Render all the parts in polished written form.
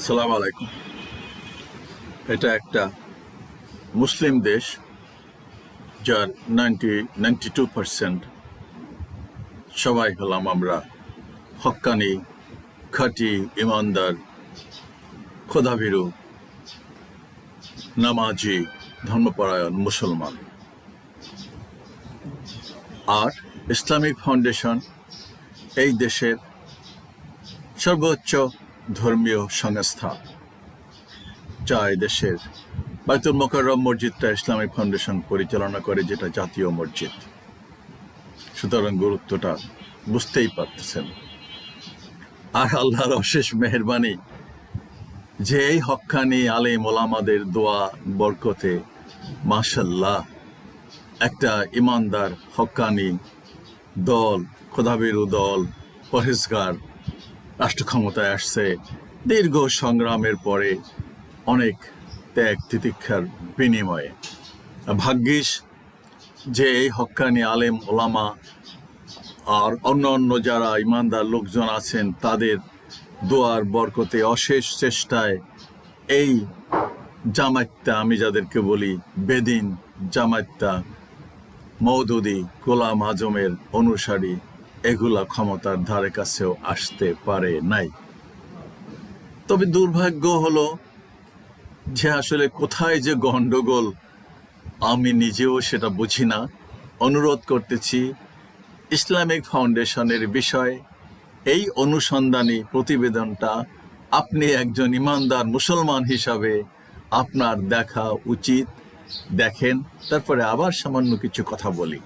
আসসালামু আলাইকুম। এটা একটা মুসলিম দেশ, যার 92% সবাই হলাম আমরা হক্কানি, খাঁটি, ইমানদার, খোদাভীরু, নামাজি, ধর্মপরায়ণ মুসলমান। আর ইসলামিক ফাউন্ডেশন এই দেশের সর্বোচ্চ ধর্মীয় সংস্থা, যা এই দেশের বাইতুল মোকাররম মসজিদটা ইসলামিক ফাউন্ডেশন পরিচালনা করে, যেটা জাতীয় মসজিদ। সুতরাং গুরুত্বটা বুঝতেই পারতেছেন। আর আল্লাহর অশেষ মেহেরবানি যে এই হক্কানি আলেম ওলামাদের দোয়া বরকতে মাশাআল্লাহ একটা ইমানদার হক্কানি দল, খোদাভীরু দল, পরহেজগার রাষ্ট্র ক্ষমতায় আসছে। দীর্ঘ সংগ্রামের পরে, অনেক ত্যাগ তিতিক্ষার বিনিময়ে। ভাগ্যিস যে এই হক্কানি আলেম ওলামা আর অন্য যারা ইমানদার লোকজন আছেন, তাদের দোয়ার বরকতে, অশেষ চেষ্টায় এই জামায়াতটা, আমি যাদেরকে বলি বেদিন জামায়াতটা, মওদুদি গোলাম আজমের অনুসারী, এগুলা ক্ষমতার ধারে কাছেও আসতে পারে নাই। তবে দুর্ভাগ্য হলো যে আসলে কোথায় যে গন্ডগোল, আমি নিজেও সেটা বুঝি না। অনুরোধ করতেছি, ইসলামিক ফাউন্ডেশনের বিষয় এই অনুসন্ধানী প্রতিবেদনটা আপনি একজন ইমানদার মুসলমান হিসাবে আপনার দেখা উচিত। দেখেন, তারপরে আবার সামান্য কিছু কথা বলি।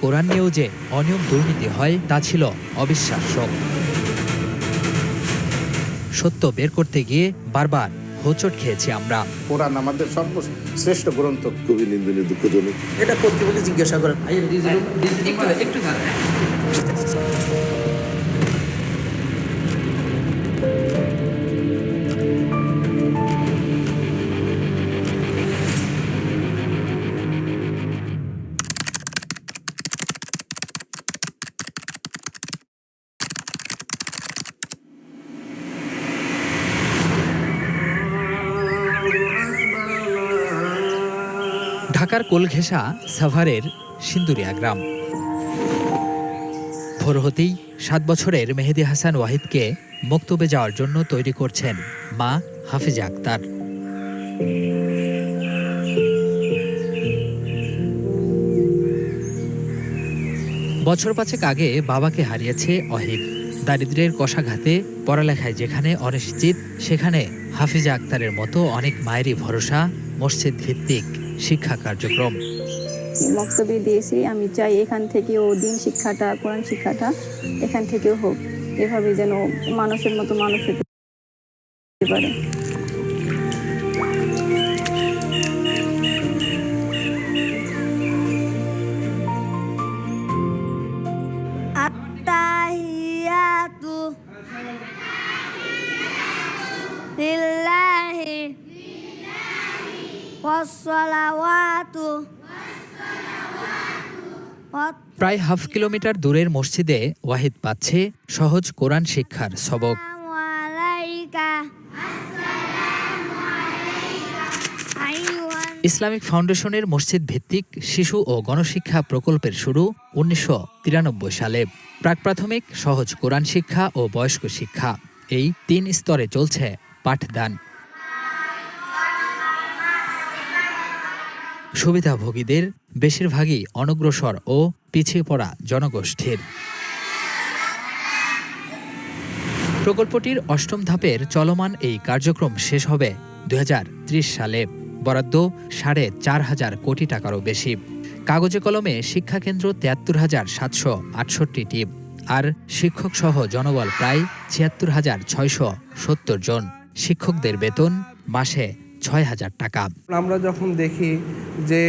কোরআন নিয়েও যে অনিয়ম দুর্নীতি হয় তা ছিল অবিশ্বাস্য। সত্য বের করতে গিয়ে বারবার হোঁচট খেয়েছি আমরা। কোরআন আমাদের সর্বশ্রেষ্ঠ গ্রন্থ। খুবই নিন্দনীয়, দুঃখজনক। এটা কর্তৃপক্ষকে জিজ্ঞাসা করেন। একটু ঢাকার কোলঘেঁষা সাভারের সিন্দুরিয়া গ্রাম। ভোর হতেই 7 বছরের মেহেদী হাসান ওয়াহিদকে মক্তবে যাওয়ার জন্য তৈরি করছেন মা হাফিজা আক্তার। বছর 5 আগে বাবাকে হারিয়েছে ওয়াহিদ। দারিদ্র্যের কষাঘাতে পড়ালেখায় যেখানে অনিশ্চিত, সেখানে হাফিজা আক্তারের মতো অনেক মায়েরই ভরসা মসজিদ ভিত্তিক শিক্ষা কার্যক্রম। মক্তবে দিয়েছি, আমি চাই এখান থেকেও দিন শিক্ষাটা, কোরআন শিক্ষাটা এখান থেকেও হোক, এভাবে যেন মানুষের মতো মানুষ হতে পারে। আত্তাহিয়াতু লিল্লাহি ওয়াসসালাওয়াতু। প্রায় হাফ কিলোমিটার দূরের মসজিদে ওয়াহিদ পাচ্ছে সহজ কোরআন শিক্ষার সবক। ইসলামিক ফাউন্ডেশনের মসজিদ ভিত্তিক শিশু ও গণশিক্ষা প্রকল্পের শুরু 1993 সালে। প্রাক প্রাথমিক, সহজ কোরআন শিক্ষা ও বয়স্ক শিক্ষা, এই 3 স্তরে চলছে পাঠদান। সুবিধাভোগীদের বেশিরভাগই অনগ্রসর ও পিছিয়ে পড়া জনগোষ্ঠীর। প্রকল্পটির 8ম ধাপের চলমান এই কার্যক্রম শেষ হবে 2030 সালে। বরাদ্দ 4.5 কোটি টাকারও বেশি। কাগজে কলমে শিক্ষাকেন্দ্র 73,768টি, আর শিক্ষক সহ জনবল প্রায় 76,670 জন। শিক্ষকদের বেতন মাসে 6,000 টাকা। আমরা যখন দেখি যে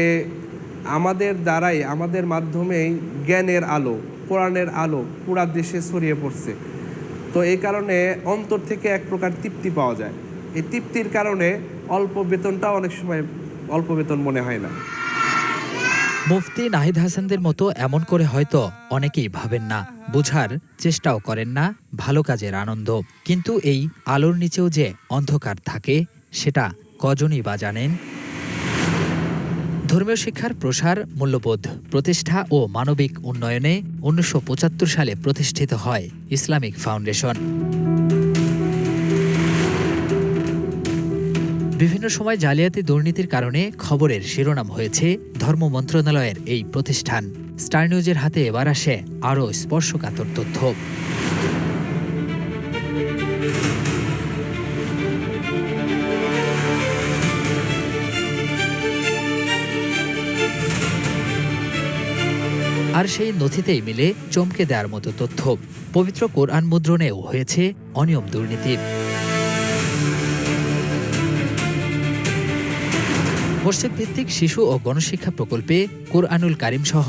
আমাদের দ্বারাই, আমাদের মাধ্যমেই জ্ঞানের আলো, কোরআনের আলো পুরা দেশে ছড়িয়ে পড়ছে, তো এই কারণে অন্তর থেকে এক প্রকার তৃপ্তি পাওয়া যায়। এই তৃপ্তির কারণে অল্প বেতনটাও অনেক সময় অল্প বেতন মনে হয় না। মুফতি নাহিদ হাসানদের মতো এমন করে হয়তো অনেকেই ভাবেন না, বুঝার চেষ্টাও করেন না ভালো কাজের আনন্দ। কিন্তু এই আলোর নিচেও যে অন্ধকার থাকে সেটা কজনই বা জানেন? ধর্মীয় শিক্ষার প্রসার, মূল্যবোধ প্রতিষ্ঠা ও মানবিক উন্নয়নে ১৯৭৫ সালে প্রতিষ্ঠিত হয় ইসলামিক ফাউন্ডেশন। বিভিন্ন সময় জালিয়াতি দুর্নীতির কারণে খবরের শিরোনাম হয়েছে ধর্ম মন্ত্রণালয়ের এই প্রতিষ্ঠান। স্টার নিউজের হাতে এবার আসে আরও স্পর্শকাতর তথ্য। আর সেই নথিতেই মিলে চমকে দেওয়ার মতো তথ্য। পবিত্র কোরআন মুদ্রণেও হয়েছে অনিয়ম দুর্নীতি। মসজিদ ভিত্তিক শিশু ও গণশিক্ষা প্রকল্পে কোরআনুল কারিম সহ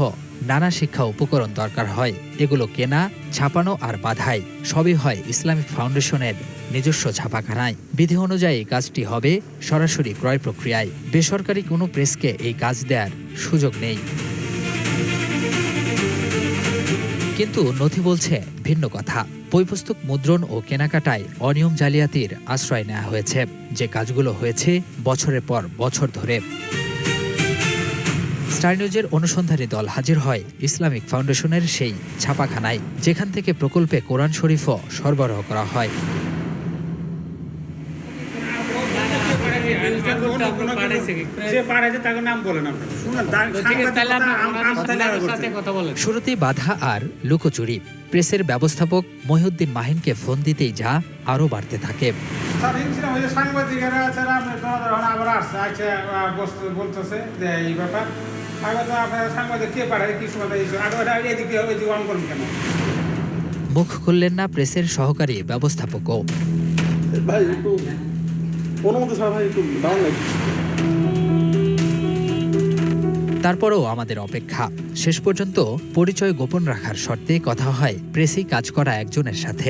নানা শিক্ষা উপকরণ দরকার হয়। এগুলো কেনা, ছাপানো আর বাঁধাই সবই হয় ইসলামিক ফাউন্ডেশনের নিজস্ব ছাপাখানায়। বিধি অনুযায়ী কাজটি হবে সরাসরি ক্রয় প্রক্রিয়ায়। বেসরকারি কোনো প্রেসকে এই কাজ দেওয়ার সুযোগ নেই। কিন্তু নথি বলছে ভিন্ন কথা। বইপুস্তক মুদ্রণ ও কেনাকাটায় অনিয়ম জালিয়াতির আশ্রয় নেওয়া হয়েছে, যে কাজগুলো হয়েছে বছরের পর বছর ধরে। স্টার নিউজের অনুসন্ধানী দল হাজির হয় ইসলামিক ফাউন্ডেশনের সেই ছাপাখানায়, যেখান থেকে প্রকল্পে কোরআন শরীফও সরবরাহ করা হয়। শুরুতেই বাধা আর লুকোচুরি। প্রেসের ব্যবস্থাপক মহিউদ্দিন মাহিনকে ফোন দিতেই যা আরও বাড়তে থাকে। মুখ খুললেন না প্রেসের সহকারী ব্যবস্থাপকও। তারপরেও আমাদের অপেক্ষা। শেষ পর্যন্ত পরিচয় গোপন রাখার শর্তে কথা হয় প্রেসেই কাজ করা একজনের সাথে।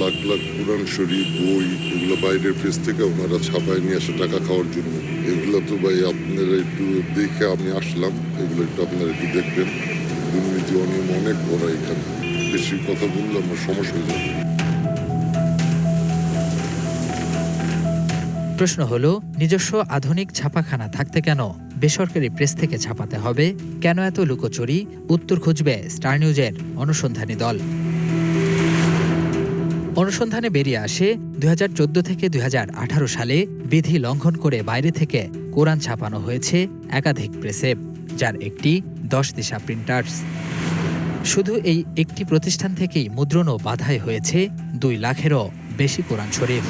লাখ লাখ কোরআন শরীফ, বই এগুলো বাইরের প্রেস থেকে ওনারা ছাপায় নিয়ে আসে টাকা খাওয়ার জন্য। এগুলো তো ভাই আপনারা একটু দেখে আমি আসলাম, এগুলো একটু আপনারা একটু দেখবেন। দুর্নীতি অনিয়ম অনেক বড় এখানে, বেশি কথা বললে আমার সমস্যা হয়ে যাবে। প্রশ্ন হলো, নিজস্ব আধুনিক ছাপাখানা থাকতে কেন বেসরকারি প্রেস থেকে ছাপাতে হবে? কেন এত লুকোচুরি? উত্তর খুঁজবে স্টার নিউজের অনুসন্ধানী দল। অনুসন্ধানে বেরিয়ে আসে ২০১৪ থেকে ২০১৮ সালে বিধি লঙ্ঘন করে বাইরে থেকে কোরআন ছাপানো হয়েছে একাধিক প্রেসে, যার একটি ১০ দিশা প্রিন্টার্স। শুধু এই একটি প্রতিষ্ঠান থেকেই মুদ্রণ ও বাধাই হয়েছে ২ লাখেরও বেশি কোরআন শরীফ।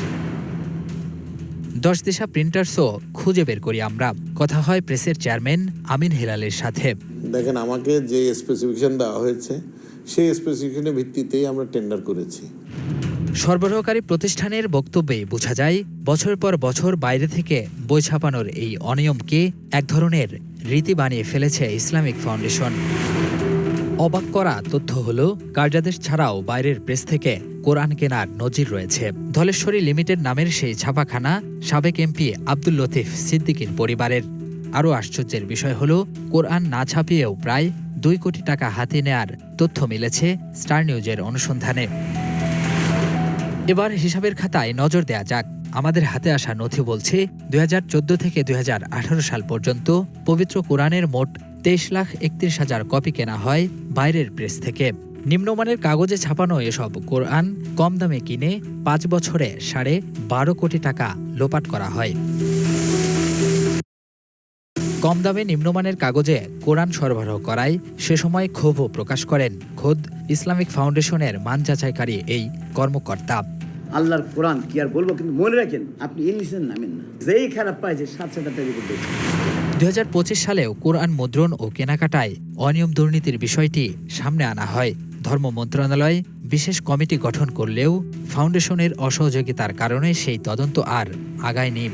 ১০ দিশা প্রিন্টার্সও খুঁজে বের করি আমরা। কথা হয় প্রেসের চেয়ারম্যান আমিন হেলালের সাথে। দেখেন, আমাকে যে স্পেসিফিকেশন দেওয়া হয়েছে সেই স্পেসিফিকেশনের ভিত্তিতেই আমরা টেন্ডার করেছি। সরবরাহকারী প্রতিষ্ঠানের বক্তব্যে বোঝা যায় বছরের পর বছর বাইরে থেকে বই ছাপানোর এই অনিয়মকে এক ধরনের রীতি বানিয়ে ফেলেছে ইসলামিক ফাউন্ডেশন। অবাক করা তথ্য হলো, কার্যাদেশ ছাড়াও বাইরের প্রেস থেকে কোরআন কেনার নজির রয়েছে। ধলেশ্বরী লিমিটেড নামের সেই ছাপাখানা সাবেক এমপি আব্দুল লতিফ সিদ্দিকীর পরিবারের। আরও আশ্চর্যের বিষয় হলো, কোরআন না ছাপিয়েও প্রায় ২ কোটি টাকা হাতে নেয়ার তথ্য মিলেছে স্টার নিউজের অনুসন্ধানে। এবার হিসাবের খাতায় নজর দেয়া যাক। আমাদের হাতে আসা নথি বলছে ২০১৪ থেকে ২০১৮ সাল পর্যন্ত পবিত্র কোরআনের মোট ২৩,৩১,০০০ কপি কেনা হয় বাইরের প্রেস থেকে। নিম্নমানের কাগজে ছাপানো এসব কোরআন কম দামে কিনে ৫ বছরে ১২.৫ কোটি টাকা লোপাট করা হয়। কম দামে নিম্নমানের কাগজে কোরআন সরবরাহ করায় সে সময় ক্ষোভও প্রকাশ করেন খোদ ইসলামিক ফাউন্ডেশনের মান যাচাইকারী এই কর্মকর্তা। আল্লাহর কোরআন কি আর বলবো, কিন্তু মনে রাখেন আপনি ইংলিশের নামেন না, যেই খারাপ পাইছে ৭০০ টাকা করে। ২০২৫ সালেও কোরআন মুদ্রণ ও কেনাকাটায় অনিয়ম দুর্নীতির বিষয়টি সামনে আনা হয়। ধর্ম মন্ত্রণালয় বিশেষ কমিটি গঠন করলেও ফাউন্ডেশনের অসহযোগিতার কারণে সেই তদন্ত আর আগায়নি।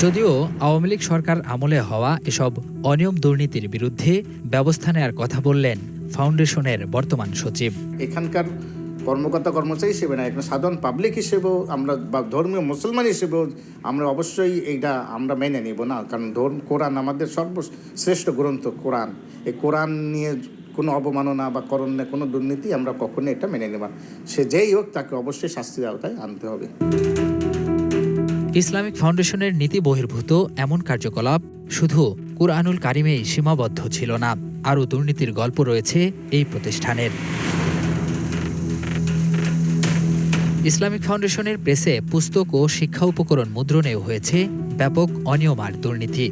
যদিও আওয়ামী লীগ সরকার আমলে হওয়া এসব অনিয়ম দুর্নীতির বিরুদ্ধে ব্যবস্থা নেওয়ার কথা বললেন ফাউন্ডেশনের বর্তমান সচিব। এখানকার কর্মকর্তা কর্মচারী হিসেবে না, একটা সাধারণ পাবলিক হিসেবেও আমরা বা ধর্মীয় মুসলমান হিসেবেও আমরা অবশ্যই এইটা আমরা মেনে নিব না। কারণ কোরআন আমাদের সর্বশ্রেষ্ঠ গ্রন্থ কোরআন। এই কোরআন নিয়ে কোনো অবমাননা বা করণে কোনো দুর্নীতি আমরা কখনোই এটা মেনে নেব না। সে যেই হোক তাকে অবশ্যই শাস্তির আওতায় আনতে হবে। ইসলামিক ফাউন্ডেশনের নীতি বহির্ভূত এমন কার্যকলাপ শুধু কুরআনুল কারিমেই সীমাবদ্ধ ছিল না, আরও দুর্নীতির গল্প রয়েছে এই প্রতিষ্ঠানের। ইসলামিক ফাউন্ডেশনের প্রেসে পুস্তক ও শিক্ষা উপকরণ মুদ্রণেও হয়েছে ব্যাপক অনিয়ম আর দুর্নীতি।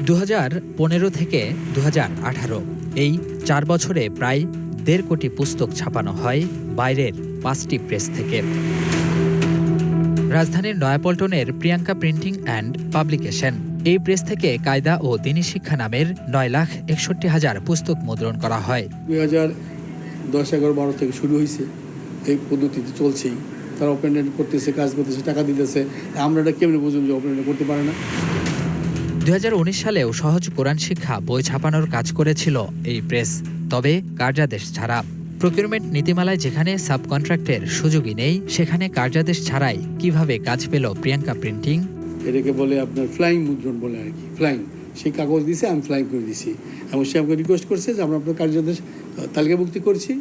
2015 থেকে 2018 এই 4 বছরে প্রায় 1.5 কোটি পুস্তক ছাপানো হয় বাইরের 5টি প্রেস থেকে। রাজধানীর নয়াপল্টনের প্রিয়াঙ্কা প্রিন্টিং অ্যান্ড পাবলিকেশন এই প্রেস থেকে কায়দা ও দ্বীনি শিক্ষা নামের 9,61,000 পুস্তক মুদ্রণ করা হয়। 2010-11-12 থেকে শুরু হয়েছে, এই পদ্ধতিতে চলছেই। তারা ওপেন করতেছে, কাজ করতেছে, টাকা দিতেছে। আমরা এটা কেমনি বুঝুন যে ওপেন করতে পারে না? 2019 সালেও সহজ কোরআন শিক্ষা বই ছাপানোর কাজ করেছিল এই প্রেস, তবে কার্যাদেশ ছাড়া। প্রকিউরমেন্ট নীতিমালায় যেখানে সাবকন্ট্রাক্টের সুযোগই নেই, সেখানে কার্যাদেশ ছাড়াই কিভাবে কাজ পেল প্রিয়াঙ্কা প্রিন্টিং? এটাকে বলে আপনার ফ্লাইং মুদ্রণ বলে আর কি। ফ্লাইং, সেই কাগজ দিয়েছে, আমি ফ্লাইং করে দিছি এবং সে আমাকে রিকোয়েস্ট করছে যে আমরা আপনার কার্যাদেশ তালিকাভুক্তি করছি,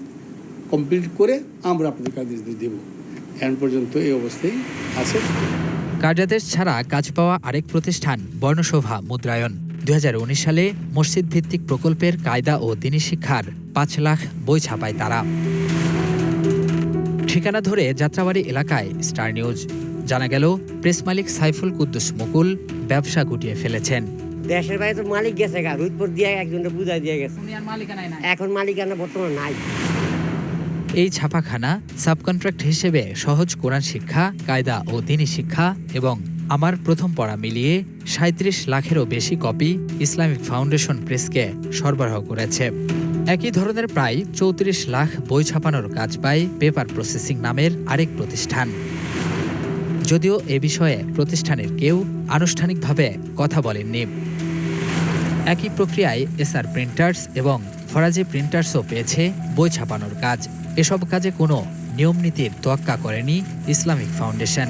কমপ্লিট করে আমরা আপনাদের কার্যাদেশ দেবো। এখন পর্যন্ত এই অবস্থায় আছে। কার্যাদেশ ছাড়া কাজ পাওয়া আরেক প্রতিষ্ঠান বর্ণশোভা মুদ্রায়ন। 2019 সালে মসজিদ ভিত্তিক প্রকল্পের কায়দা ও দ্বীনি শিক্ষার 5 লাখ বই ছাপায় তারা। ঠিকানা ধরে যাত্রাবাড়ি এলাকায় স্টার নিউজ। জানা গেল প্রেস মালিক সাইফুল কুদ্দুস মুকুল ব্যবসা গুটিয়ে ফেলেছেন। দেশের বাইরে তো মালিক গেছে, রুদপুর দিয়ে একজনকে বুঝাই দিয়ে গেছে, এখন মালিকানা বর্তমানে নাই। এই ছাপাখানা সাবকন্ট্রাক্ট হিসেবে সহজ কোরআন শিক্ষা, কায়দা ও দ্বীনি শিক্ষা এবং আমার প্রথম পড়া মিলিয়ে 37 লাখেরও বেশি কপি ইসলামিক ফাউন্ডেশন প্রেসকে সরবরাহ করেছে। একই ধরনের প্রায় 34 লাখ বই ছাপানোর কাজ পায় পেপার প্রসেসিং নামের আরেক প্রতিষ্ঠান। যদিও এ বিষয়ে প্রতিষ্ঠানের কেউ আনুষ্ঠানিকভাবে কথা বলেননি। একই প্রক্রিয়ায় এসআর প্রিন্টার্স এবং ফরাজি প্রিন্টার্সও পেয়েছে বই ছাপানোর কাজ। এসব কাজে কোনো নিয়মনীতির তোয়াক্কা করেনি ইসলামিক ফাউন্ডেশন।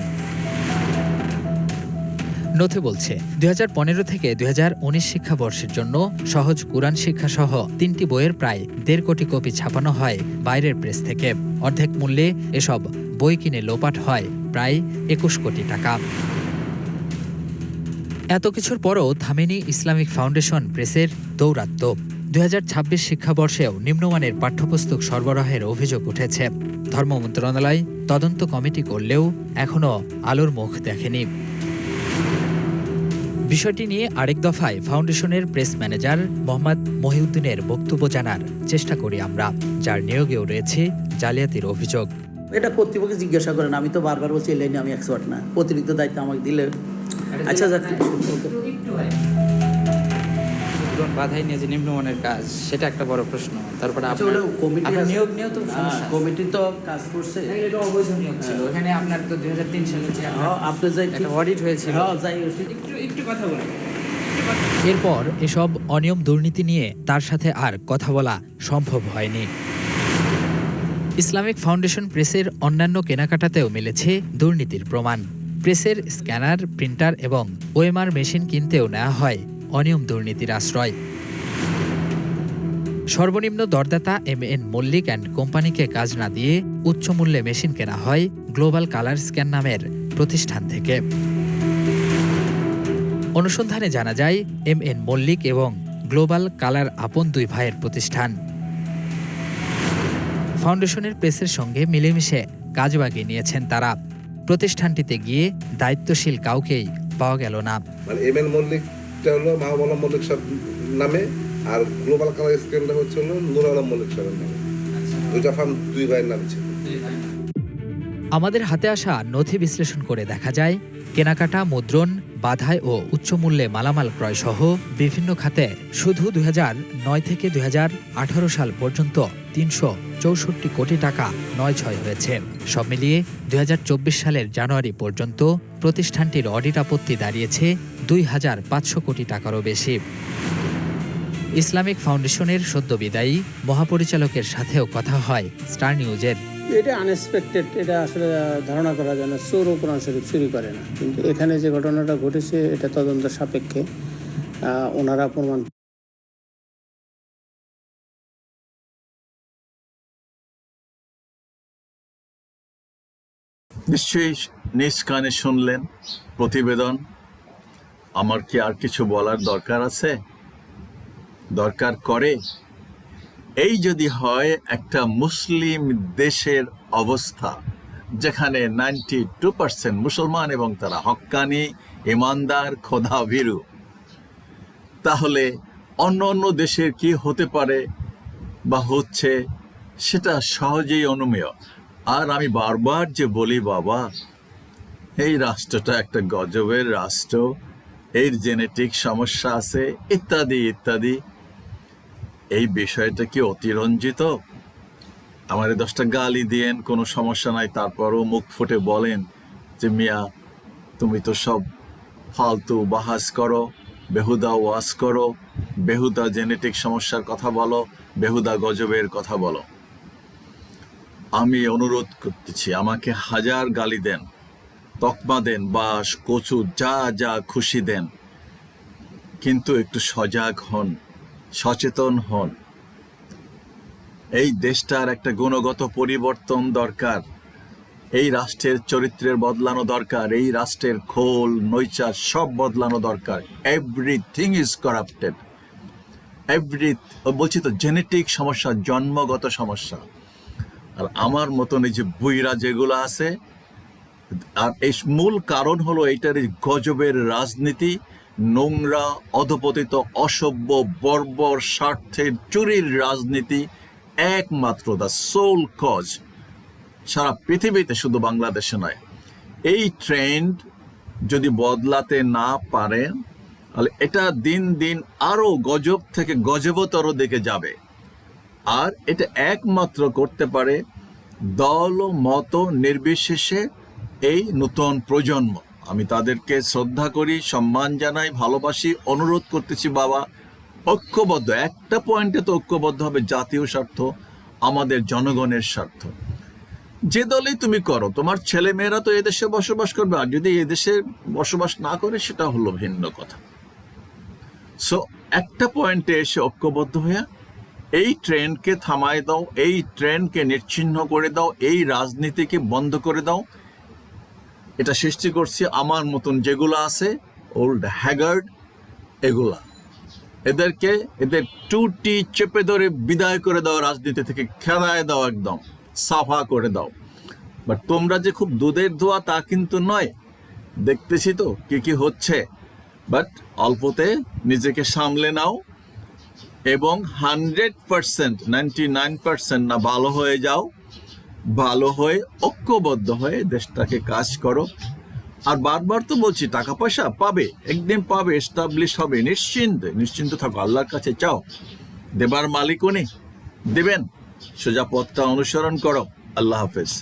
নথি বলছে 2015 থেকে 2019 শিক্ষাবর্ষের জন্য সহজ কোরআন শিক্ষা সহ 3টি বইয়ের প্রায় 1.5 কোটি কপি ছাপানো হয় বাইরের প্রেস থেকে। অর্ধেক মূল্যে এসব বই কিনে লোপাট হয় প্রায় 21 কোটি টাকা। এত কিছুর পরও থামেনি ইসলামিক ফাউন্ডেশন প্রেসের দৌরাত্ম্য। 2026 শিক্ষাবর্ষেও নিম্নমানের পাঠ্যপুস্তক সরবরাহের অভিযোগ উঠেছে। ধর্ম মন্ত্রণালয় তদন্ত কমিটি করলেও এখনও আলোর মুখ দেখেনি। বিষয়টি নিয়ে আরেক দফায় ফাউন্ডেশনের প্রেস ম্যানেজার মোহাম্মদ মহিউদ্দিনের বক্তব্য জানার চেষ্টা করি আমরা, যার নিয়োগেও রয়েছে জালিয়াতির অভিযোগ। এটা কর্তৃপক্ষকে জিজ্ঞাসা করেন, আমি তো বারবার বলছি এই লাইনে আমি এক্সপার্ট না, অতিরিক্ত দায়িত্ব আমাকে দিলে। আচ্ছা, বাধাই নিয়ে যে নিম্নমানের কাজ, সেটা একটা বড় প্রশ্ন। তারপরে নিয়োগ নিয়েও তো কমিটি তো কাজ করছে, এটা অবৈধ নিয়োগ ছিল। এখানে আপনার তো 2003 সালে আপনি যাই একটা অডিট হয়েছিল। একটু কথা বলেন। এরপর এসব অনিয়ম দুর্নীতি নিয়ে তার সাথে আর কথা বলা সম্ভব হয়নি। ইসলামিক ফাউন্ডেশন প্রেসের অন্যান্য কেনাকাটাতেও মিলেছে দুর্নীতির প্রমাণ। প্রেসের স্ক্যানার, প্রিন্টার এবং ওএমআর মেশিন কিনতেও নেওয়া হয় অনিয়ম দুর্নীতির আশ্রয়। সর্বনিম্ন দরদাতা MN মল্লিক অ্যান্ড কোম্পানিকে কাজ না দিয়ে উচ্চ মূল্যে মেশিন কেনা হয় গ্লোবাল কালার স্ক্যান নামের প্রতিষ্ঠান থেকে। অনুসন্ধানে জানা যায় MN মল্লিক এবং গ্লোবাল কালার আপন 2 ভাইয়ের প্রতিষ্ঠান। ফাউন্ডেশনের প্রেসের সঙ্গে মিলেমিশে কাজ বাগিয়ে নিয়েছেন তারা। প্রতিষ্ঠানটিতে গিয়ে দায়িত্বশীল কাউকেই পাওয়া গেল না। MN মল্লিকটা হলো মাহবুব আলম মল্লিক সাহেব নামে, আর গ্লোবাল কালার স্ক্যানটা হচ্ছে হলো নূর আলম মল্লিক সাহেবের নামে। দুইটা ফার্ম 2 ভাইয়ের নাম ছিল। আমাদের হাতে আসা নথি বিশ্লেষণ করে দেখা যায় কেনাকাটা, মুদ্রণ, বাধাই ও উচ্চমূল্যে মালামাল ক্রয় সহ বিভিন্ন খাতে শুধু 2009 থেকে 2018 সাল পর্যন্ত 364 কোটি টাকা নয়-ছয় হয়েছে। সব মিলিয়ে 2024 সালের জানুয়ারি পর্যন্ত প্রতিষ্ঠানটির অডিট আপত্তি দাঁড়িয়েছে 2,500 কোটি টাকারও বেশি। ইসলামিক ফাউন্ডেশনের সদ্য বিদায়ী মহাপরিচালকের সাথেও কথা হয় স্টার নিউজের। এটা আনএক্সপেক্টেড, এটা আসলে ধারণা করা যায় না। চোরও কোরআন শরীফ চুরি করে না, কিন্তু এখানে যে ঘটনাটা ঘটেছে এটা তদন্ত সাপেক্ষে ওনারা প্রমাণ। নিশ্চয়ই নিজ কানে শুনলেন প্রতিবেদন। আমার কি আর কিছু বলার দরকার আছে? দরকার করে? এই যদি হয় একটা মুসলিম দেশের অবস্থা, যেখানে 92% মুসলমান এবং তারা হক্কানি, ইমানদার, খোদাভীরু, তাহলে অন্য অন্য দেশের কি হতে পারে বা হচ্ছে সেটা সহজেই অনুমেয়। আর আমি বারবার যে বলি, বাবা, এই রাষ্ট্রটা একটা গজবের রাষ্ট্র, এর জেনেটিক সমস্যা আছে, ইত্যাদি ইত্যাদি। এই বিষয়টা কি অতিরঞ্জিত? আমারে 10টা গালি দিয়েন, কোনো সমস্যা নাই, তারপরও মুখ ফুটে বলেন যে মিয়া তুমি তো সব ফালতু বাহাস করো, বেহুদা ওয়াজ করো, বেহুদা জেনেটিক সমস্যার কথা বলো, বেহুদা গজবের কথা বলো। আমি অনুরোধ করতেছি, আমাকে 1000 গালি দেন, তকমা দেন, বাস, কচু, যা যা খুশি দেন, কিন্তু একটু সজাগ হন, সচেতন হন। এই দেশটার একটা গুণগত পরিবর্তন দরকার। এই রাষ্ট্রের চরিত্রের বদলানো দরকার। এই রাষ্ট্রের খোল নৈচার সব বদলানো দরকার। Everything is corrupted. বলছি তো, জেনেটিক সমস্যা, জন্মগত সমস্যা। আর আমার মতন এই যে বুইরা যেগুলো আছে, আর এই মূল কারণ হলো এইটার এই গজবের রাজনীতি, নোংরা, অধপতিত, অসভ্য, বর্বর, স্বার্থের চুরির রাজনীতি একমাত্র দ্য সোল কজ সারা পৃথিবীতে, শুধু বাংলাদেশে নয়। এই ট্রেন্ড যদি বদলাতে না পারেন, তাহলে এটা দিন দিন আরো গজব থেকে গজবতর দিকে যাবে। আর এটা একমাত্র করতে পারে দল মত নির্বিশেষে এই নতুন প্রজন্ম। আমি তাদেরকে শ্রদ্ধা করি, সম্মান জানাই, ভালোবাসি। অনুরোধ করতেছি, বাবা, ঐক্যবদ্ধ, একটা পয়েন্টে তো ঐক্যবদ্ধ হবে, জাতীয় স্বার্থ, আমাদের জনগণের স্বার্থ। যে দলেই তুমি করো, তোমার ছেলে মেয়েরা তো এদেশে বসবাস করবে, আর যদি এদেশে বসবাস না করে সেটা হলো ভিন্ন কথা। সো একটা পয়েন্টে এসে ঐক্যবদ্ধ হয়ে এই ট্রেন্ডকে থামায় দাও, এই ট্রেন্ডকে নিশ্চিহ্ন করে দাও, এই রাজনীতিকে বন্ধ করে দাও। এটা সৃষ্টি করছি আমার মতন যেগুলো আছে, ওল্ড হ্যাগার্ড, এগুলা, এদেরকে এদের টুটি চেপে ধরে বিদায় করে দাও, রাজনীতি থেকে খেদায় দাও, একদম সাফা করে দাও। বাট তোমরা যে খুব দুধের ধোয়া তা কিন্তু নয়, দেখতেছি তো কি কি হচ্ছে। বাট অল্পতে নিজেকে সামলে নাও এবং 100%, 99% না ভালো হয়ে যাও, ভালো হয়ে ঐক্যবদ্ধ হয়ে দেশটাকে কাজ করো। আর বারবার তো বলছি, টাকা পয়সা পাবে, একদিন পাবে, এস্টাবলিশ হবে, নিশ্চিন্ত থাকো, আল্লাহর কাছে চাও, দেবার মালিক উনি দেবেন। সোজা পথটা অনুসরণ করো। আল্লাহ হাফেজ।